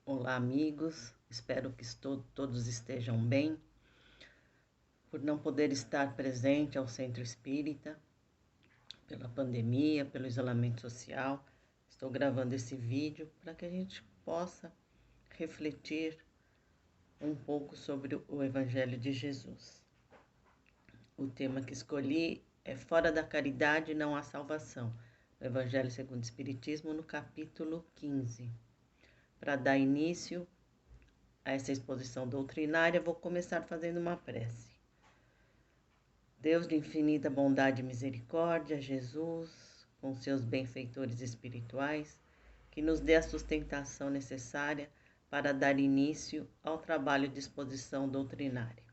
Olá, amigos. Espero que todos estejam bem. Por não poder estar presente ao centro espírita, pela pandemia, pelo isolamento social, estou gravando esse vídeo para que a gente possa refletir um pouco sobre o Evangelho de Jesus. O tema que escolhi é Fora da caridade não há salvação. O Evangelho segundo o Espiritismo, no capítulo 15. Para dar início a essa exposição doutrinária, vou começar fazendo uma prece. Deus de infinita bondade e misericórdia, Jesus, com seus benfeitores espirituais, que nos dê a sustentação necessária para dar início ao trabalho de exposição doutrinária.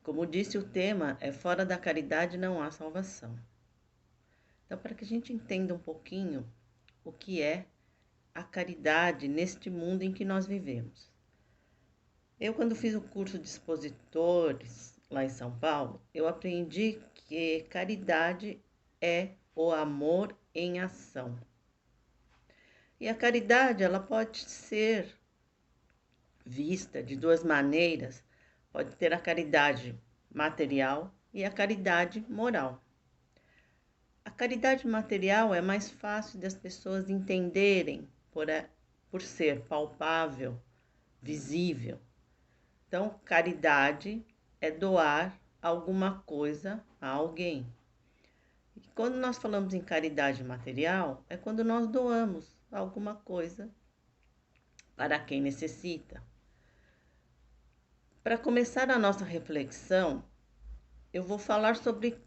Como disse, o tema é Fora da caridade não há salvação. Então, para que a gente entenda um pouquinho o que é a caridade neste mundo em que nós vivemos. Eu, quando fiz o curso de expositores lá em São Paulo, eu aprendi que caridade é o amor em ação. E a caridade, ela pode ser vista de duas maneiras. Pode ter a caridade material e a caridade moral. A caridade material é mais fácil das pessoas entenderem por ser palpável, visível. Então, caridade é doar alguma coisa a alguém. E quando nós falamos em caridade material, é quando nós doamos alguma coisa para quem necessita. Para começar a nossa reflexão, eu vou falar sobre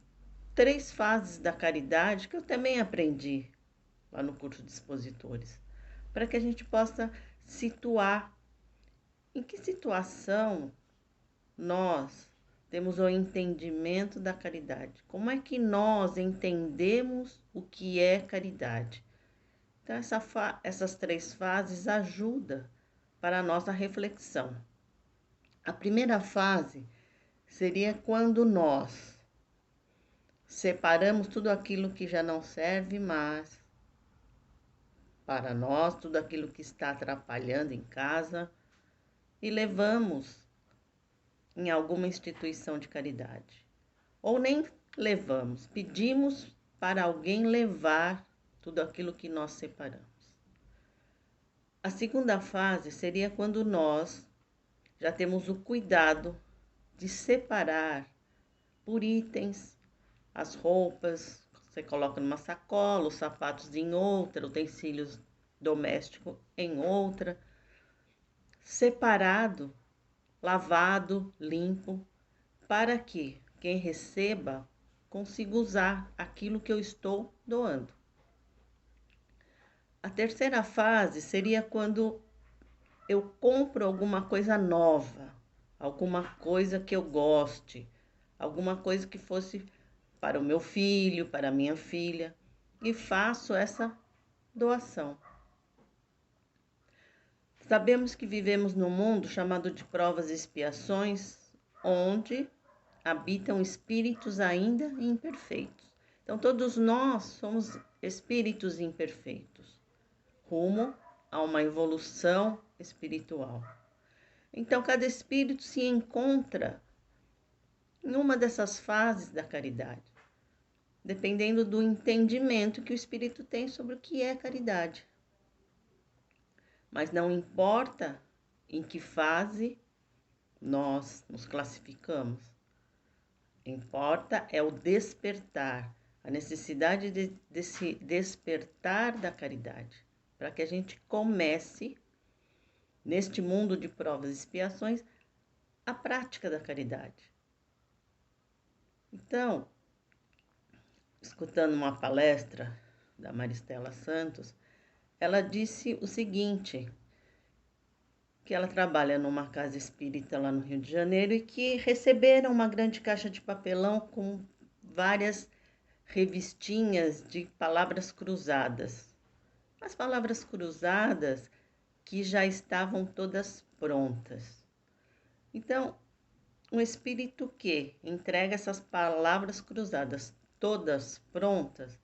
3 fases da caridade que eu também aprendi lá no curso de expositores, para que a gente possa situar em que situação nós temos o entendimento da caridade. Como é que nós entendemos o que é caridade? Então, essas 3 fases ajudam para a nossa reflexão. A primeira fase seria quando nós separamos tudo aquilo que já não serve mais para nós, tudo aquilo que está atrapalhando em casa e levamos em alguma instituição de caridade. Ou nem levamos, pedimos para alguém levar tudo aquilo que nós separamos. A segunda fase seria quando nós já temos o cuidado de separar por itens as roupas, você coloca numa sacola, os sapatos em outra, utensílios domésticos em outra, separado, lavado, limpo, para que quem receba consiga usar aquilo que eu estou doando. A terceira fase seria quando eu compro alguma coisa nova, alguma coisa que eu goste, alguma coisa que fosse para o meu filho, para a minha filha, e faço essa doação. Sabemos que vivemos num mundo chamado de provas e expiações, onde habitam espíritos ainda imperfeitos. Então, todos nós somos espíritos imperfeitos, rumo a uma evolução espiritual. Então, cada espírito se encontra em uma dessas fases da caridade, dependendo do entendimento que o espírito tem sobre o que é caridade. Mas não importa em que fase nós nos classificamos. Importa é o despertar, a necessidade desse despertar da caridade, para que a gente comece, neste mundo de provas e expiações, a prática da caridade. Então, escutando uma palestra da Maristela Santos, ela disse o seguinte, que ela trabalha numa casa espírita lá no Rio de Janeiro e que receberam uma grande caixa de papelão com várias revistinhas de palavras cruzadas. As palavras cruzadas que já estavam todas prontas. Então, um espírito que entrega essas palavras cruzadas todas prontas,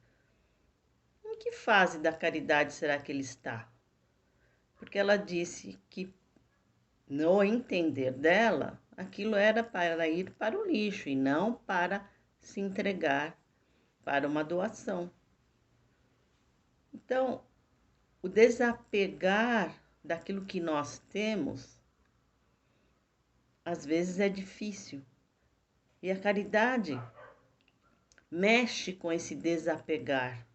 em que fase da caridade será que ele está? porque ela disse que, no entender dela, aquilo era para ir para o lixo e não para se entregar para uma doação. Então, o desapegar daquilo que nós temos, às vezes é difícil. E a caridade mexe com esse desapegar.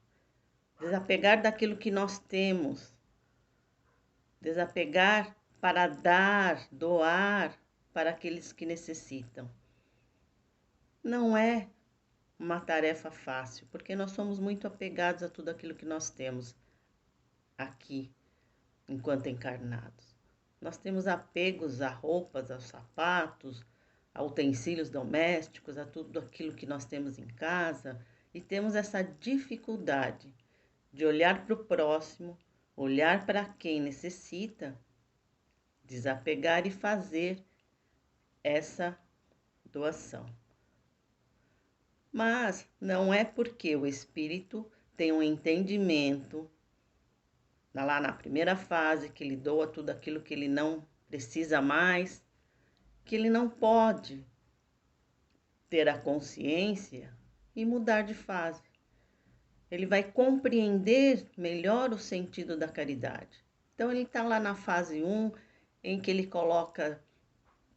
Desapegar daquilo que nós temos. Desapegar para dar, doar para aqueles que necessitam. Não é uma tarefa fácil, porque nós somos muito apegados a tudo aquilo que nós temos aqui, enquanto encarnados. Nós temos apegos a roupas, a sapatos, a utensílios domésticos, a tudo aquilo que nós temos em casa, e temos essa dificuldade de olhar para o próximo, olhar para quem necessita, desapegar e fazer essa doação. Mas não é porque o espírito tem um entendimento, lá na primeira fase, que ele doa tudo aquilo que ele não precisa mais, que ele não pode ter a consciência e mudar de fase. Ele vai compreender melhor o sentido da caridade. Então, ele está lá na fase 1, em que ele coloca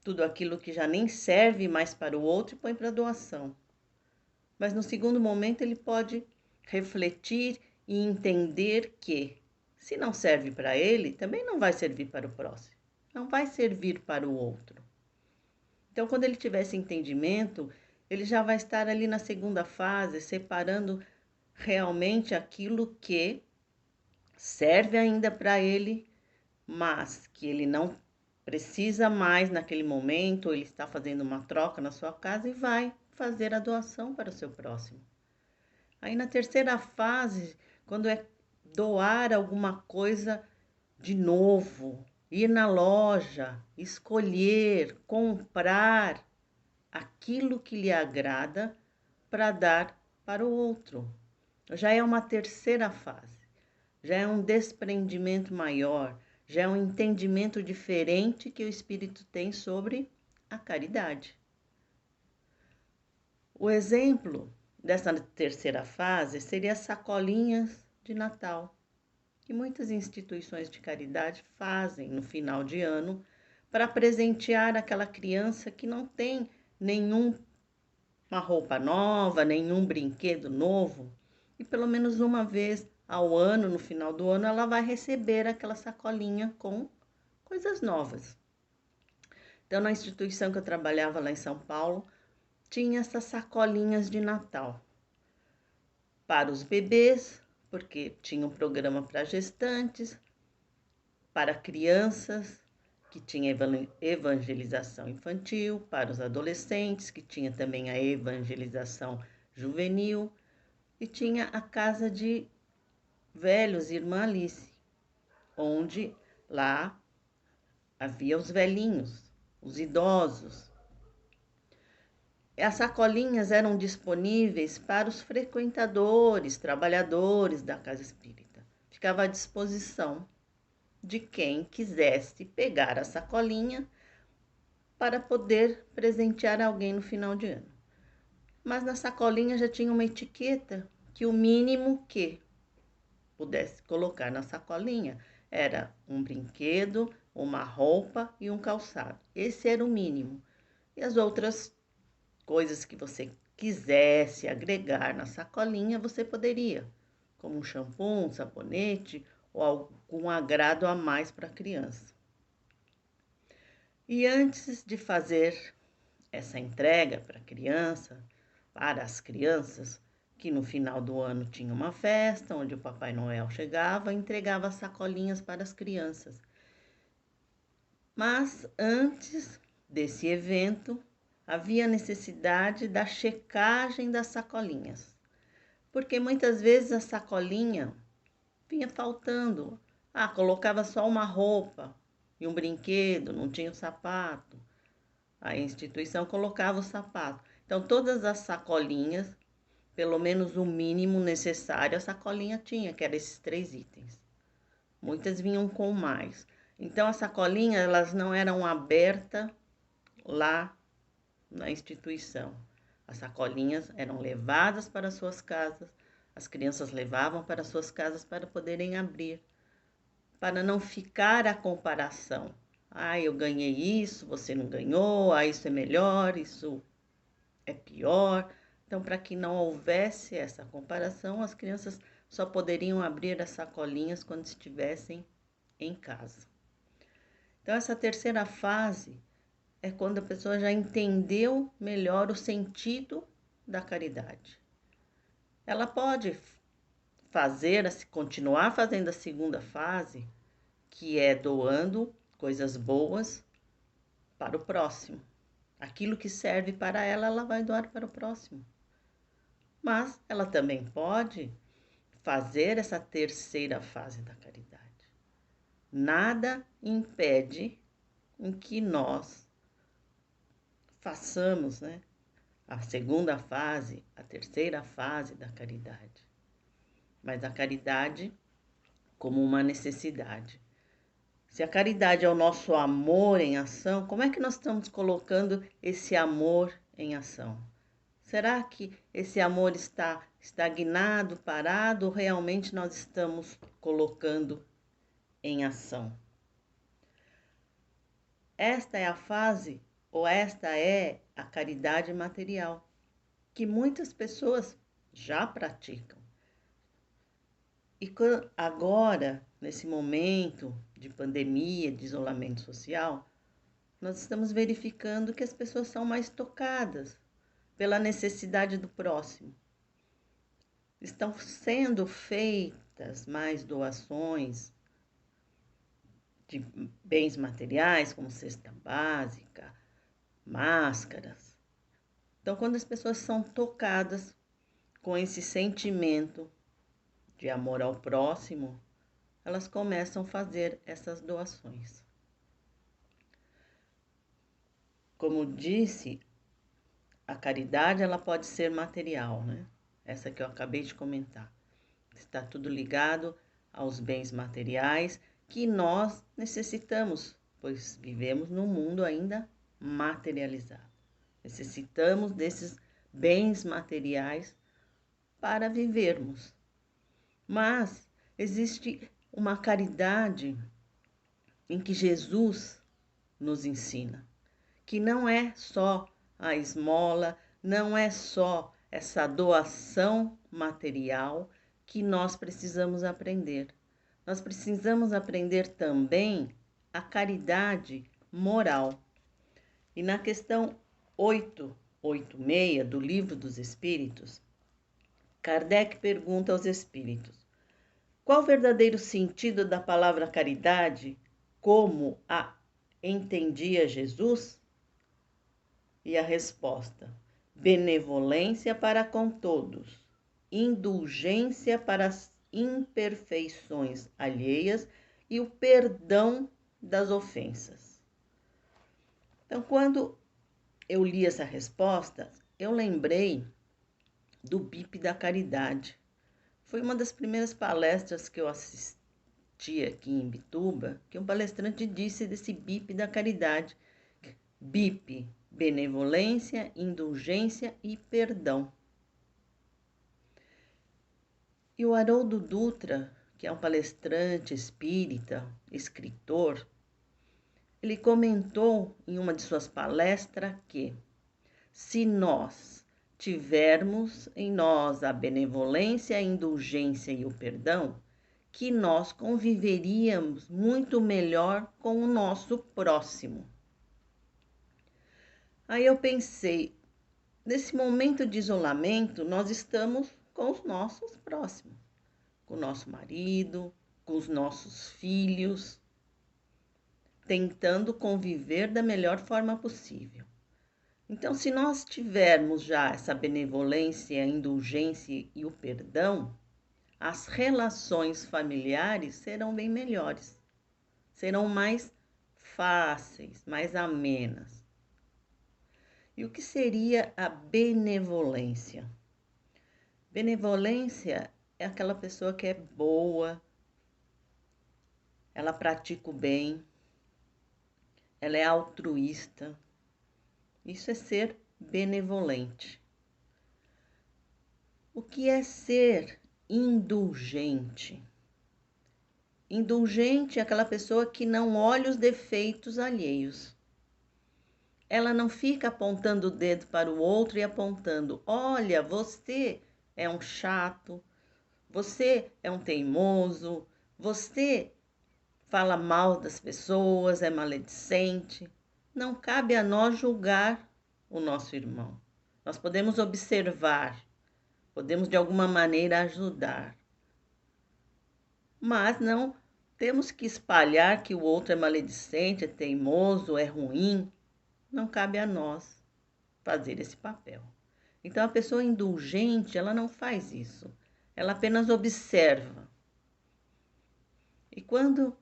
tudo aquilo que já nem serve mais para o outro e põe para doação. Mas no segundo momento ele pode refletir e entender que, se não serve para ele, também não vai servir para o próximo, não vai servir para o outro. Então, quando ele tiver esse entendimento, ele já vai estar ali na segunda fase, separando realmente aquilo que serve ainda para ele, mas que ele não precisa mais naquele momento, ou ele está fazendo uma troca na sua casa e vai fazer a doação para o seu próximo. Aí na terceira fase, quando é doar alguma coisa de novo, ir na loja, escolher, comprar aquilo que lhe agrada para dar para o outro. Já é uma terceira fase, já é um desprendimento maior, já é um entendimento diferente que o espírito tem sobre a caridade. O exemplo dessa terceira fase seria as sacolinhas de Natal, que muitas instituições de caridade fazem no final de ano para presentear aquela criança que não tem nenhuma roupa nova, nenhum brinquedo novo, e pelo menos uma vez ao ano, no final do ano, ela vai receber aquela sacolinha com coisas novas. Então, na instituição que eu trabalhava lá em São Paulo, tinha essas sacolinhas de Natal para os bebês, porque tinha um programa para gestantes, para crianças, que tinha evangelização infantil, para os adolescentes, que tinha também a evangelização juvenil, e tinha a casa de velhos, Irmã Alice, onde lá havia os velhinhos, os idosos. As sacolinhas eram disponíveis para os frequentadores, trabalhadores da casa espírita. Ficava à disposição de quem quisesse pegar a sacolinha para poder presentear alguém no final de ano. Mas na sacolinha já tinha uma etiqueta que o mínimo que pudesse colocar na sacolinha era um brinquedo, uma roupa e um calçado. Esse era o mínimo. E as outras coisas que você quisesse agregar na sacolinha, você poderia, como um shampoo, um sabonete ou algum agrado a mais para a criança. E antes de fazer essa entrega para as crianças, que no final do ano tinha uma festa onde o Papai Noel chegava e entregava as sacolinhas para as crianças. Mas antes desse evento, havia necessidade da checagem das sacolinhas, porque muitas vezes a sacolinha vinha faltando. Colocava só uma roupa e um brinquedo, não tinha o sapato. A instituição colocava o sapato. Então, todas as sacolinhas, pelo menos o mínimo necessário, a sacolinha tinha, que eram esses 3 itens. muitas vinham com mais. Então, as sacolinhas, elas não eram abertas lá na instituição. As sacolinhas eram levadas para suas casas, as crianças levavam para suas casas para poderem abrir, para não ficar a comparação. Ah, eu ganhei isso, você não ganhou, ah, isso é melhor, isso é pior. Então, para que não houvesse essa comparação, as crianças só poderiam abrir as sacolinhas quando estivessem em casa. Então, essa terceira fase é quando a pessoa já entendeu melhor o sentido da caridade. Ela pode continuar fazendo a segunda fase, que é doando coisas boas para o próximo. Aquilo que serve para ela, ela vai doar para o próximo. Mas ela também pode fazer essa terceira fase da caridade. Nada impede em que nós façamos, a segunda fase, a terceira fase da caridade. Mas a caridade como uma necessidade. Se a caridade é o nosso amor em ação, como é que nós estamos colocando esse amor em ação? Será que esse amor está estagnado, parado, ou realmente nós estamos colocando em ação? Esta é a fase, ou esta é a caridade material, que muitas pessoas já praticam. E agora, nesse momento de pandemia, de isolamento social, nós estamos verificando que as pessoas são mais tocadas pela necessidade do próximo. Estão sendo feitas mais doações de bens materiais, como cesta básica, máscaras. Então, quando as pessoas são tocadas com esse sentimento de amor ao próximo, elas começam a fazer essas doações. Como disse, a caridade ela pode ser material, Essa que eu acabei de comentar. Está tudo ligado aos bens materiais que nós necessitamos, pois vivemos num mundo ainda materializado. Necessitamos desses bens materiais para vivermos. Mas existe uma caridade em que Jesus nos ensina, que não é só a esmola, não é só essa doação material que nós precisamos aprender. Nós precisamos aprender também a caridade moral. E na questão 886 do Livro dos Espíritos, Kardec pergunta aos espíritos: qual o verdadeiro sentido da palavra caridade, como a entendia Jesus? E a resposta: benevolência para com todos, indulgência para as imperfeições alheias e o perdão das ofensas. Então, quando eu li essa resposta, eu lembrei do BIP da Caridade. Foi uma das primeiras palestras que eu assisti aqui em Bituba, que um palestrante disse desse BIP da Caridade. BIP, benevolência, indulgência e perdão. E o Haroldo Dutra, que é um palestrante espírita, escritor, ele comentou em uma de suas palestras que se nós tivermos em nós a benevolência, a indulgência e o perdão, que nós conviveríamos muito melhor com o nosso próximo. Aí eu pensei, nesse momento de isolamento, nós estamos com os nossos próximos, com o nosso marido, com os nossos filhos, tentando conviver da melhor forma possível. Então, se nós tivermos já essa benevolência, a indulgência e o perdão, as relações familiares serão bem melhores, serão mais fáceis, mais amenas. E o que seria a benevolência? Benevolência é aquela pessoa que é boa, ela pratica o bem, ela é altruísta. Isso é ser benevolente. O que é ser indulgente? Indulgente é aquela pessoa que não olha os defeitos alheios. Ela não fica apontando o dedo para o outro e apontando: olha, você é um chato, você é um teimoso, você fala mal das pessoas, é maledicente. Não cabe a nós julgar o nosso irmão. Nós podemos observar, podemos de alguma maneira ajudar, mas não temos que espalhar que o outro é maledicente, é teimoso, é ruim. Não cabe a nós fazer esse papel. Então, a pessoa indulgente, ela não faz isso. Ela apenas observa. E quando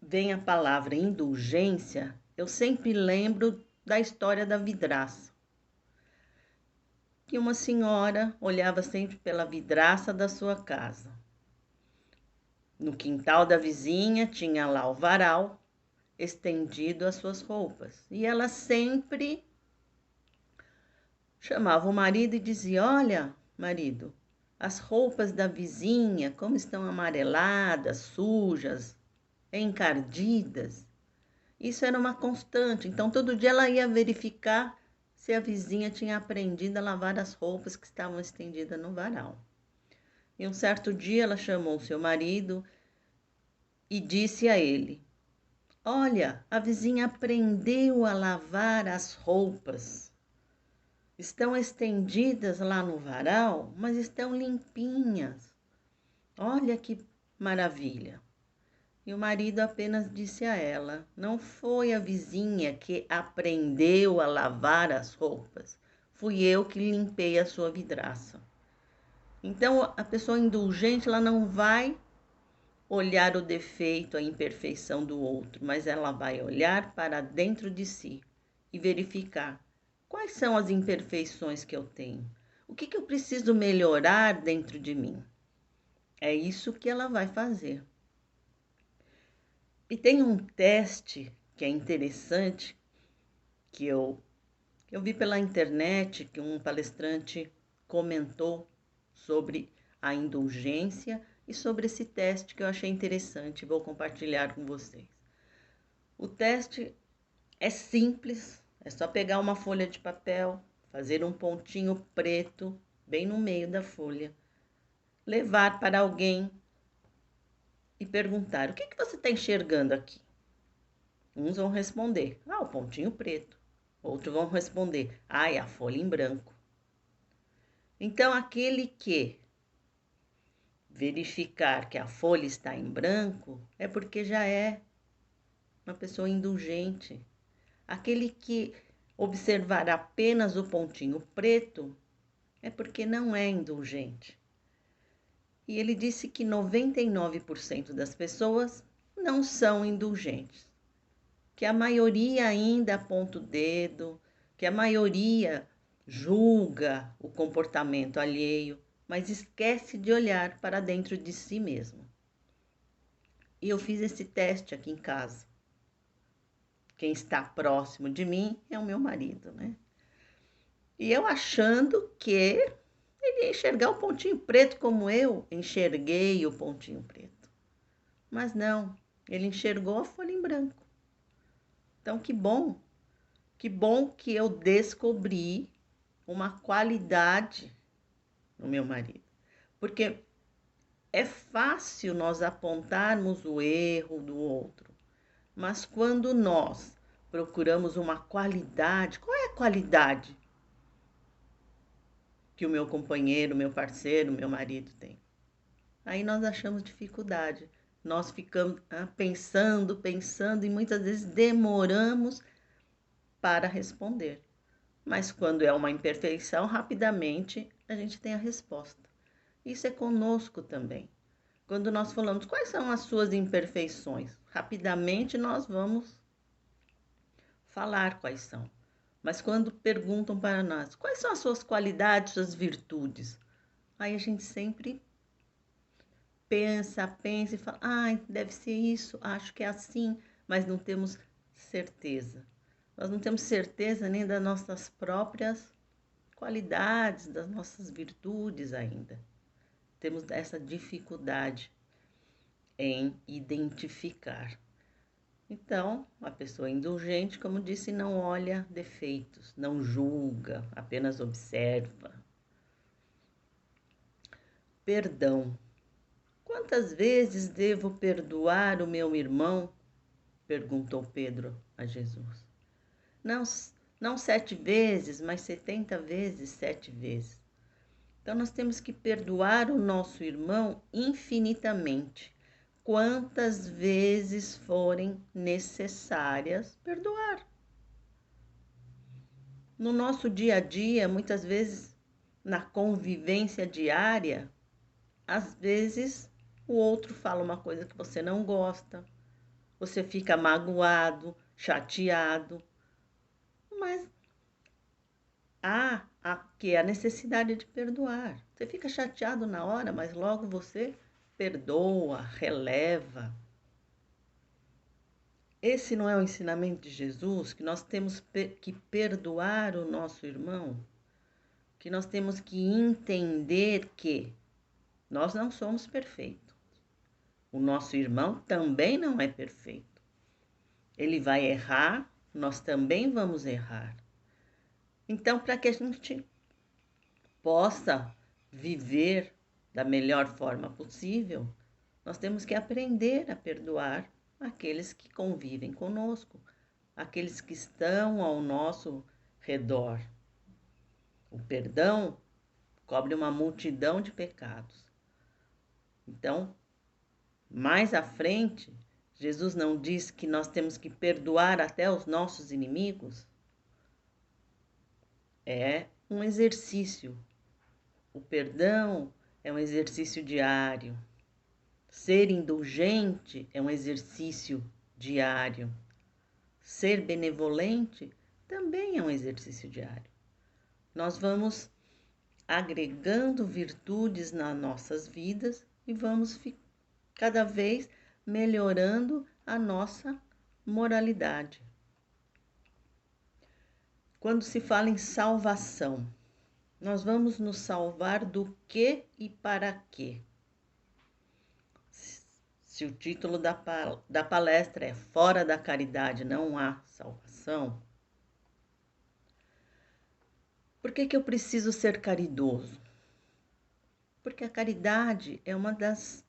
vem a palavra indulgência, eu sempre lembro da história da vidraça. Que uma senhora olhava sempre pela vidraça da sua casa. No quintal da vizinha tinha lá o varal estendido as suas roupas. E ela sempre chamava o marido e dizia: olha, marido, as roupas da vizinha, como estão amareladas, sujas, encardidas. Isso era uma constante. Então, todo dia ela ia verificar se a vizinha tinha aprendido a lavar as roupas que estavam estendidas no varal. E um certo dia ela chamou seu marido e disse a ele: olha, a vizinha aprendeu a lavar as roupas. Estão estendidas lá no varal, mas estão limpinhas. Olha que maravilha. E o marido apenas disse a ela: não foi a vizinha que aprendeu a lavar as roupas, fui eu que limpei a sua vidraça. Então, a pessoa indulgente, ela não vai olhar o defeito, a imperfeição do outro, mas ela vai olhar para dentro de si e verificar quais são as imperfeições que eu tenho, o que eu preciso melhorar dentro de mim. É isso que ela vai fazer. E tem um teste que é interessante, que eu vi pela internet, que um palestrante comentou sobre a indulgência e sobre esse teste que eu achei interessante, vou compartilhar com vocês. O teste é simples, é só pegar uma folha de papel, fazer um pontinho preto bem no meio da folha, levar para alguém e perguntar: o que você está enxergando aqui? Uns vão responder: o pontinho preto. Outros vão responder: a folha em branco. Então, aquele que verificar que a folha está em branco é porque já é uma pessoa indulgente. Aquele que observar apenas o pontinho preto é porque não é indulgente. E ele disse que 99% das pessoas não são indulgentes, que a maioria ainda aponta o dedo, que a maioria julga o comportamento alheio, mas esquece de olhar para dentro de si mesmo. E eu fiz esse teste aqui em casa. Quem está próximo de mim é o meu marido, né? E eu achando que ele ia enxergar o pontinho preto como eu enxerguei o pontinho preto. Mas não, ele enxergou a folha em branco. Então, que bom que eu descobri uma qualidade no meu marido. Porque é fácil nós apontarmos o erro do outro, mas quando nós procuramos uma qualidade, qual é a qualidade que o meu companheiro, meu parceiro, meu marido tem? Aí nós achamos dificuldade. Nós ficamos pensando e muitas vezes demoramos para responder. Mas quando é uma imperfeição, rapidamente a gente tem a resposta. Isso é conosco também. Quando nós falamos quais são as suas imperfeições, rapidamente nós vamos falar quais são. Mas quando perguntam para nós quais são as suas qualidades, suas virtudes, aí a gente sempre pensa e fala, ai, deve ser isso, acho que é assim, mas não temos certeza. Nós não temos certeza nem das nossas próprias qualidades, das nossas virtudes ainda. Temos essa dificuldade em identificar. Então, a pessoa indulgente, como disse, não olha defeitos, não julga, apenas observa. Perdão. Quantas vezes devo perdoar o meu irmão? Perguntou Pedro a Jesus. Não, não 7 vezes, mas 70 vezes 7 vezes. Então, nós temos que perdoar o nosso irmão infinitamente, quantas vezes forem necessárias perdoar. No nosso dia a dia, muitas vezes, na convivência diária, às vezes o outro fala uma coisa que você não gosta, você fica magoado, chateado, mas há aqui a necessidade de perdoar. Você fica chateado na hora, mas logo você perdoa, releva. Esse não é o ensinamento de Jesus, que nós temos que perdoar o nosso irmão, que nós temos que entender que nós não somos perfeitos. O nosso irmão também não é perfeito. Ele vai errar, nós também vamos errar. Então, para que a gente possa viver da melhor forma possível, nós temos que aprender a perdoar aqueles que convivem conosco, aqueles que estão ao nosso redor. O perdão cobre uma multidão de pecados. Então, mais à frente, Jesus não diz que nós temos que perdoar até os nossos inimigos? É um exercício. O perdão é um exercício diário. Ser indulgente é um exercício diário. Ser benevolente também é um exercício diário. Nós vamos agregando virtudes nas nossas vidas e vamos cada vez melhorando a nossa moralidade. Quando se fala em salvação, nós vamos nos salvar do que e para quê? Se o título da palestra é Fora da Caridade não há salvação, por que eu preciso ser caridoso? Porque a caridade é uma das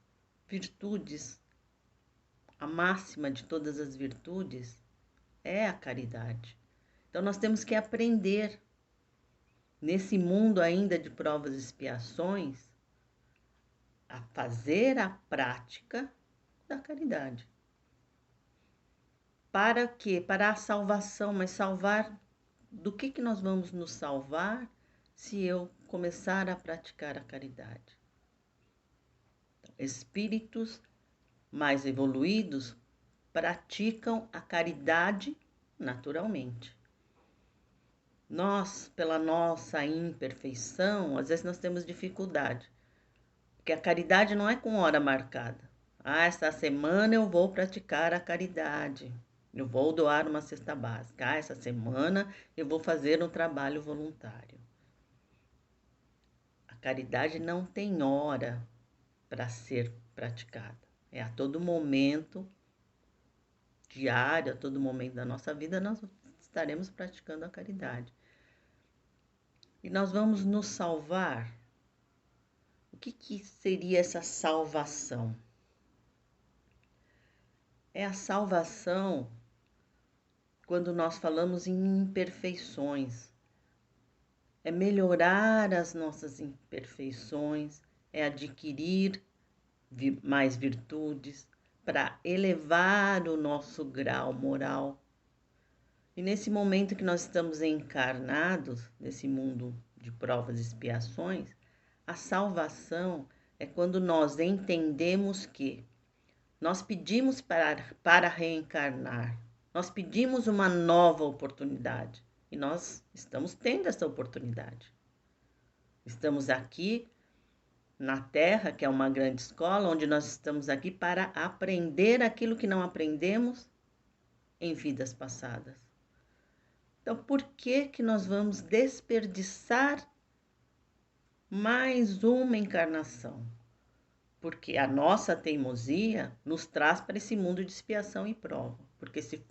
virtudes, a máxima de todas as virtudes é a caridade. Então nós temos que aprender, nesse mundo ainda de provas e expiações, a fazer a prática da caridade. Para quê? Para a salvação, mas salvar do que nós vamos nos salvar se eu começar a praticar a caridade? Então, espíritos mais evoluídos praticam a caridade naturalmente. Nós, pela nossa imperfeição, às vezes nós temos dificuldade, porque a caridade não é com hora marcada. Essa semana eu vou praticar a caridade. Eu vou doar uma cesta básica. Essa semana eu vou fazer um trabalho voluntário. A caridade não tem hora para ser praticada. É a todo momento, diário, a todo momento da nossa vida, nós estaremos praticando a caridade. E nós vamos nos salvar. O que seria essa salvação? É a salvação quando nós falamos em imperfeições. É melhorar as nossas imperfeições, é adquirir mais virtudes para elevar o nosso grau moral. E nesse momento que nós estamos encarnados, nesse mundo de provas e expiações, a salvação é quando nós entendemos que nós pedimos para reencarnar, nós pedimos uma nova oportunidade e nós estamos tendo essa oportunidade. Estamos aqui na Terra, que é uma grande escola, onde nós estamos aqui para aprender aquilo que não aprendemos em vidas passadas. Então, por que nós vamos desperdiçar mais uma encarnação? Porque a nossa teimosia nos traz para esse mundo de expiação e prova. Porque se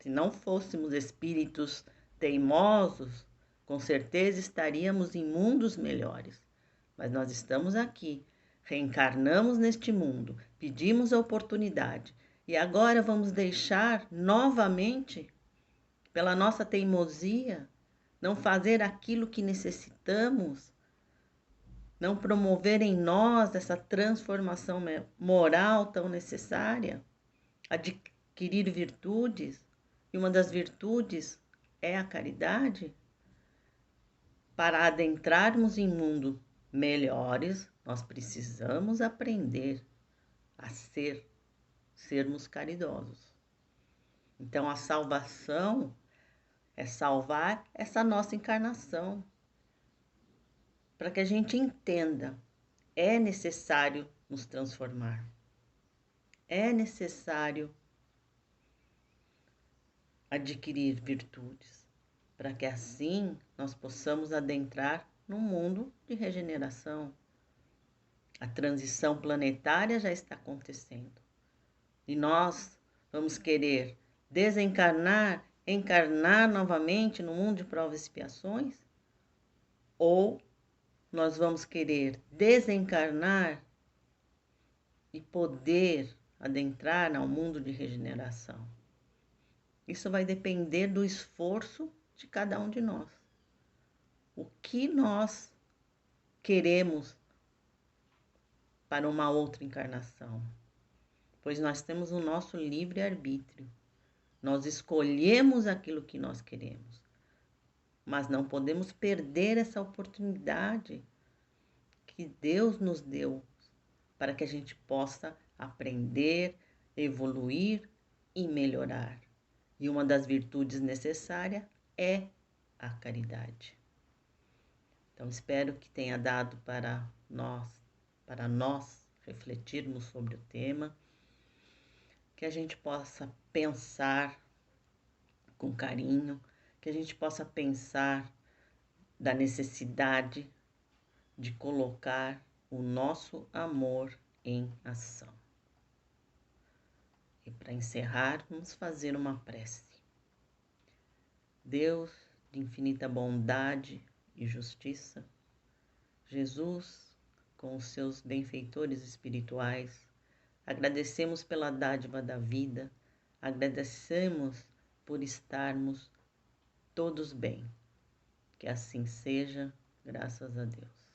não fôssemos espíritos teimosos, com certeza estaríamos em mundos melhores. Mas nós estamos aqui, reencarnamos neste mundo, pedimos a oportunidade e agora vamos deixar novamente, pela nossa teimosia, não fazer aquilo que necessitamos, não promover em nós essa transformação moral tão necessária, adquirir virtudes, e uma das virtudes é a caridade. Para adentrarmos em mundo melhores, nós precisamos aprender a sermos caridosos. Então, a salvação é salvar essa nossa encarnação, para que a gente entenda, é necessário nos transformar, é necessário adquirir virtudes, para que assim nós possamos adentrar num mundo de regeneração. A transição planetária já está acontecendo. E nós vamos querer desencarnar, encarnar novamente no mundo de provas e expiações? Ou nós vamos querer desencarnar e poder adentrar ao mundo de regeneração? Isso vai depender do esforço de cada um de nós. O que nós queremos para uma outra encarnação? Pois nós temos o nosso livre-arbítrio. Nós escolhemos aquilo que nós queremos, mas não podemos perder essa oportunidade que Deus nos deu para que a gente possa aprender, evoluir e melhorar. E uma das virtudes necessárias é a caridade. Então, espero que tenha dado para nós refletirmos sobre o tema, que a gente possa pensar com carinho, que a gente possa pensar da necessidade de colocar o nosso amor em ação. E para encerrar, vamos fazer uma prece. Deus de infinita bondade e justiça, Jesus, com os seus benfeitores espirituais, agradecemos pela dádiva da vida, agradecemos por estarmos todos bem. Que assim seja, graças a Deus.